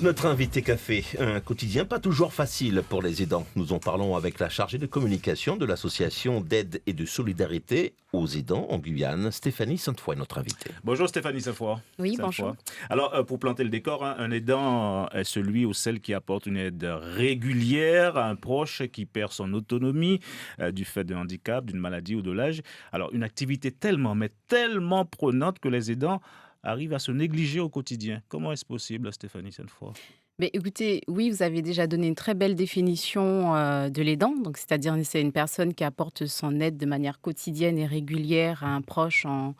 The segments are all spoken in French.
Notre invité café, un quotidien pas toujours facile pour les aidants. Nous en parlons avec la chargée de communication de l'association d'aide et de solidarité aux aidants en Guyane, Stéphanie Sainte-Foy, notre invitée. Bonjour Stéphanie Sainte-Foy. Oui, bonjour. Alors, pour planter le décor, un aidant est celui ou celle qui apporte une aide régulière à un proche qui perd son autonomie du fait d'un handicap, d'une maladie ou de l'âge. Alors, une activité tellement prenante que les aidants arrivent à se négliger au quotidien. Comment est-ce possible, Stéphanie Sainte-Foy? Mais écoutez, oui, vous avez déjà donné une très belle définition de l'aidant. Donc, c'est-à-dire c'est une personne qui apporte son aide de manière quotidienne et régulière à un proche en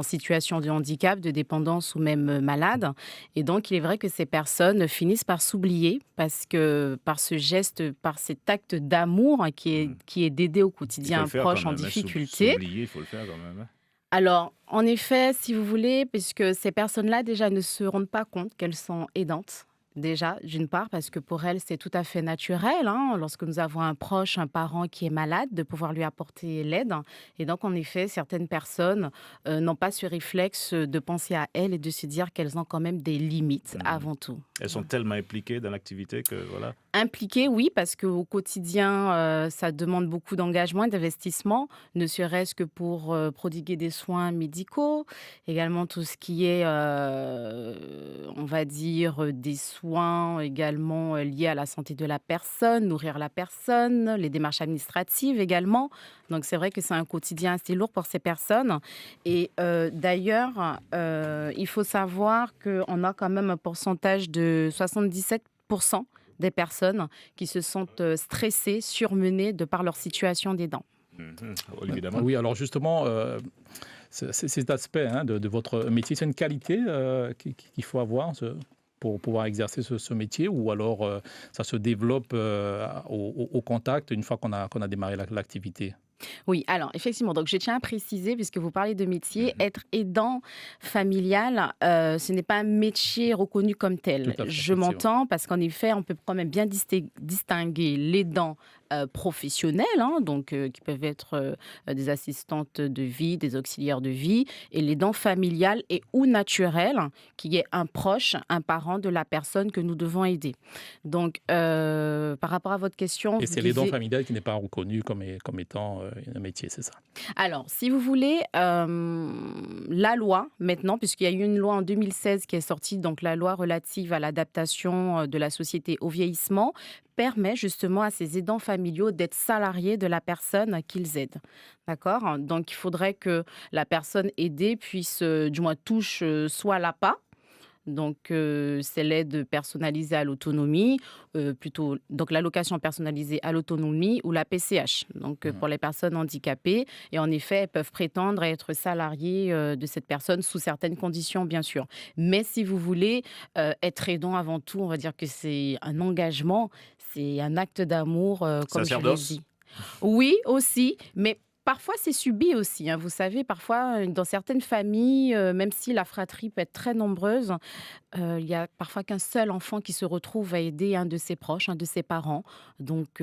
situation de handicap, de dépendance ou même malade. Et donc, il est vrai que ces personnes finissent par s'oublier parce que par ce geste, par cet acte d'amour qui est d'aider au quotidien un proche en difficulté. S'oublier, il faut le faire quand même. Alors, en effet, si vous voulez, puisque ces personnes-là déjà ne se rendent pas compte qu'elles sont aidantes. Déjà, d'une part, parce que pour elles, c'est tout à fait naturel, lorsque nous avons un proche, un parent qui est malade, de pouvoir lui apporter l'aide. Et donc, en effet, certaines personnes n'ont pas ce réflexe de penser à elles et de se dire qu'elles ont quand même des limites avant tout. Elles sont tellement impliquées dans l'activité que voilà. Impliquées, oui, parce qu'au quotidien, ça demande beaucoup d'engagement et d'investissement, ne serait-ce que pour prodiguer des soins médicaux, également tout ce qui est, on va dire, des soins également liés à la santé de la personne, nourrir la personne, les démarches administratives également. Donc, c'est vrai que c'est un quotidien assez lourd pour ces personnes. Et d'ailleurs, il faut savoir qu'on a quand même un pourcentage de 77% des personnes qui se sentent stressées, surmenées de par leur situation d'aidant. Évidemment. Oui, alors justement, cet aspect de votre métier, c'est une qualité qu'il faut avoir pour pouvoir exercer ce métier, ou alors ça se développe au contact une fois qu'on a démarré l'activité? Oui, alors effectivement, donc je tiens à préciser, puisque vous parlez de métier, être aidant familial, ce n'est pas un métier reconnu comme tel. Je m'entends, parce qu'en effet, on peut quand même bien distinguer l'aidant professionnels, donc qui peuvent être des assistantes de vie, des auxiliaires de vie, et l'aidant familial et ou naturel, qui est un proche, un parent de la personne que nous devons aider. Donc, par rapport à votre question... Et c'est l'aidant familial qui n'est pas reconnu comme étant un métier, c'est ça? Alors, si vous voulez, la loi, maintenant, puisqu'il y a eu une loi en 2016 qui est sortie, donc la loi relative à l'adaptation de la société au vieillissement, permet justement à ces aidants familiaux d'être salariés de la personne qu'ils aident. D'accord? Donc, il faudrait que la personne aidée puisse, du moins touche soit l'APA. Donc, c'est l'aide personnalisée à l'autonomie, plutôt donc l'allocation personnalisée à l'autonomie ou la PCH, donc pour les personnes handicapées. Et en effet, elles peuvent prétendre à être salariées de cette personne sous certaines conditions, bien sûr. Mais si vous voulez, être aidant avant tout, on va dire que c'est un engagement, c'est un acte d'amour, comme je l'ai dit. Oui, aussi, mais... Parfois, c'est subi aussi. Vous savez, parfois, dans certaines familles, même si la fratrie peut être très nombreuse, il y a parfois qu'un seul enfant qui se retrouve à aider un de ses proches, un de ses parents. Donc,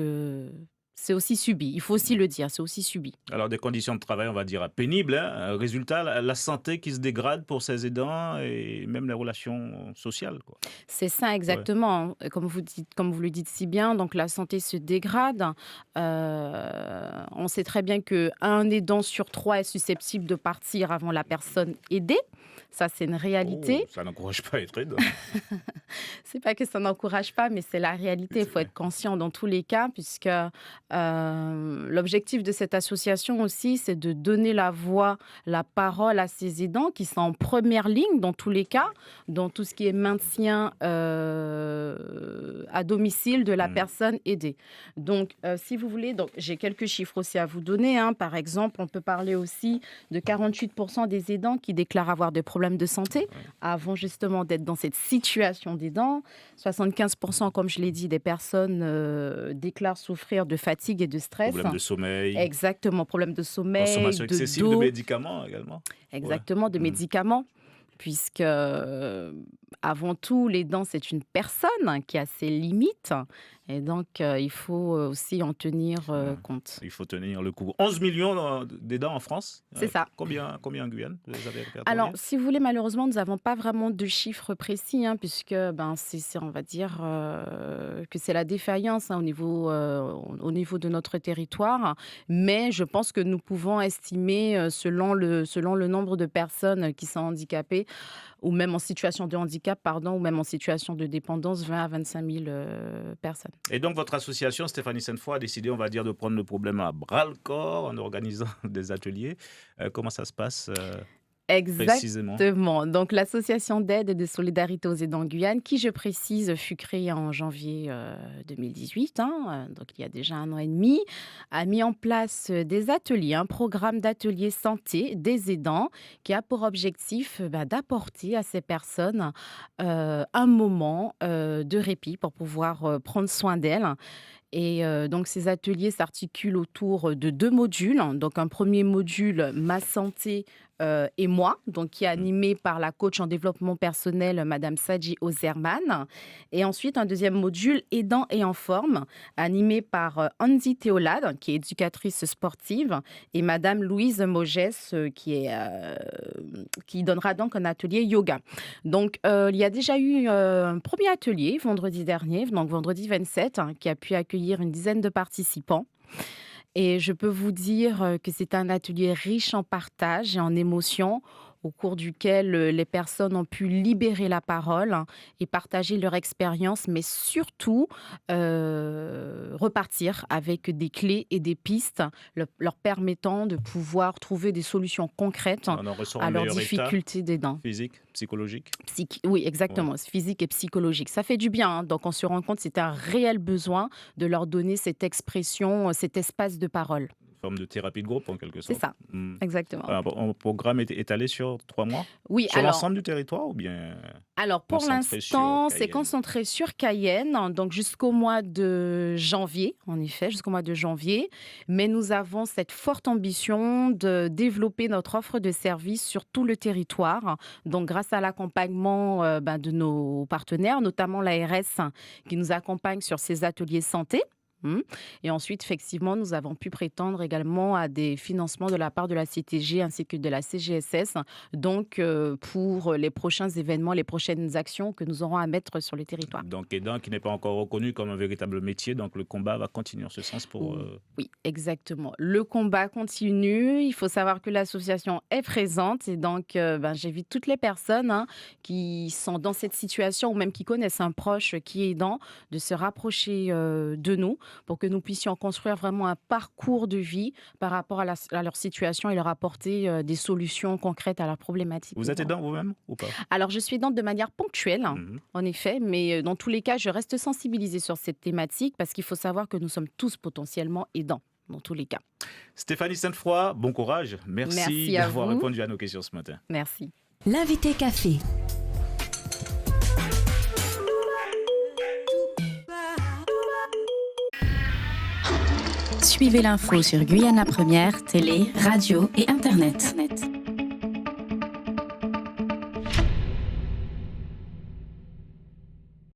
c'est aussi subi. Il faut aussi le dire, c'est aussi subi. Alors, des conditions de travail, on va dire, pénibles. Résultat, la santé qui se dégrade pour ces aidants et même les relations sociales, quoi. C'est ça, exactement. Ouais. Comme vous le dites si bien, donc la santé se dégrade. On sait très bien qu'un aidant sur 3 est susceptible de partir avant la personne aidée. Ça, c'est une réalité. Ça n'encourage pas à être aidant. C'est pas que ça n'encourage pas, mais c'est la réalité. Il faut être conscient dans tous les cas, puisque l'objectif de cette association aussi, c'est de donner la voix, la parole à ces aidants qui sont en première ligne dans tous les cas, dans tout ce qui est maintien à domicile de la personne aidée. Donc, si vous voulez, donc, j'ai quelques chiffres aussi à vous donner. Par exemple, on peut parler aussi de 48% des aidants qui déclarent avoir des problèmes de santé avant justement d'être dans cette situation d'aidant. 75%, comme je l'ai dit, des personnes déclarent souffrir de fatigue et de stress. Problème de sommeil. Exactement, problème de sommeil, consommation excessive de médicaments également. Exactement, de médicaments. Puisque avant tout, l'aidant, c'est une personne qui a ses limites. Et donc, il faut aussi en tenir compte. Il faut tenir le coup. 11 millions d'aidants en France. C'est ça. Combien en Guyane vous avez répertorié? Alors, si vous voulez, malheureusement, nous n'avons pas vraiment de chiffres précis, puisque on va dire que c'est la défaillance au niveau de notre territoire. Mais je pense que nous pouvons estimer, selon le nombre de personnes qui sont handicapées, ou même en situation de handicap, ou même en situation de dépendance, 20 à 25 000 personnes. Et donc, votre association, Stéphanie Sainte-Foy, a décidé, on va dire, de prendre le problème à bras-le-corps en organisant des ateliers. Comment ça se passe précisément? Exactement. Donc, l'association d'aide et de solidarité aux aidants en Guyane, qui, je précise, fut créée en janvier 2018, donc il y a déjà 1 an et demi, a mis en place des ateliers, un programme d'ateliers santé des aidants qui a pour objectif d'apporter à ces personnes un moment de répit pour pouvoir prendre soin d'elles. Et donc, ces ateliers s'articulent autour de 2 modules. Donc, un premier module, Ma santé et moi, donc qui est animé par la coach en développement personnel, Madame Sadji Ozerman. Et ensuite, un deuxième module, Aidant et en forme, animé par Andy Théolade, qui est éducatrice sportive, et Madame Louise Mogès, qui donnera donc un atelier yoga. Donc, il y a déjà eu un premier atelier vendredi dernier, donc vendredi 27, qui a pu accueillir une dizaine de participants. Et je peux vous dire que c'est un atelier riche en partage et en émotions, au cours duquel les personnes ont pu libérer la parole et partager leur expérience, mais surtout repartir avec des clés et des pistes leur permettant de pouvoir trouver des solutions concrètes à leurs difficultés d'aidants. Physique, psychologique? Oui, exactement, physique et psychologique. Ça fait du bien, donc on se rend compte que c'est un réel besoin de leur donner cette expression, cet espace de parole. Forme de thérapie de groupe en quelque sorte. C'est ça, exactement. Alors, le programme est étalé sur 3 mois? Oui, sur l'ensemble du territoire ou bien? Alors pour l'instant, c'est concentré sur Cayenne, donc jusqu'au mois de janvier, en effet, jusqu'au mois de janvier. Mais nous avons cette forte ambition de développer notre offre de services sur tout le territoire. Donc grâce à l'accompagnement de nos partenaires, notamment l'ARS qui nous accompagne sur ces ateliers santé. Et ensuite, effectivement, nous avons pu prétendre également à des financements de la part de la CTG ainsi que de la CGSS, donc pour les prochains événements, les prochaines actions que nous aurons à mettre sur le territoire. Donc, aidant qui n'est pas encore reconnu comme un véritable métier, donc le combat va continuer en ce sens pour... Oui, exactement. Le combat continue. Il faut savoir que l'association est présente et donc j'invite toutes les personnes qui sont dans cette situation ou même qui connaissent un proche qui est aidant de se rapprocher de nous, pour que nous puissions construire vraiment un parcours de vie par rapport à leur situation et leur apporter des solutions concrètes à leurs problématiques. Vous êtes aidant vous-même ou pas? Alors, je suis aidante de manière ponctuelle, en effet, mais dans tous les cas, je reste sensibilisée sur cette thématique parce qu'il faut savoir que nous sommes tous potentiellement aidants, dans tous les cas. Stéphanie Sainte-Foy, bon courage. Merci d'avoir répondu à nos questions ce matin. Merci. L'invité café. Suivez l'info sur Guyana Première, télé, radio et internet.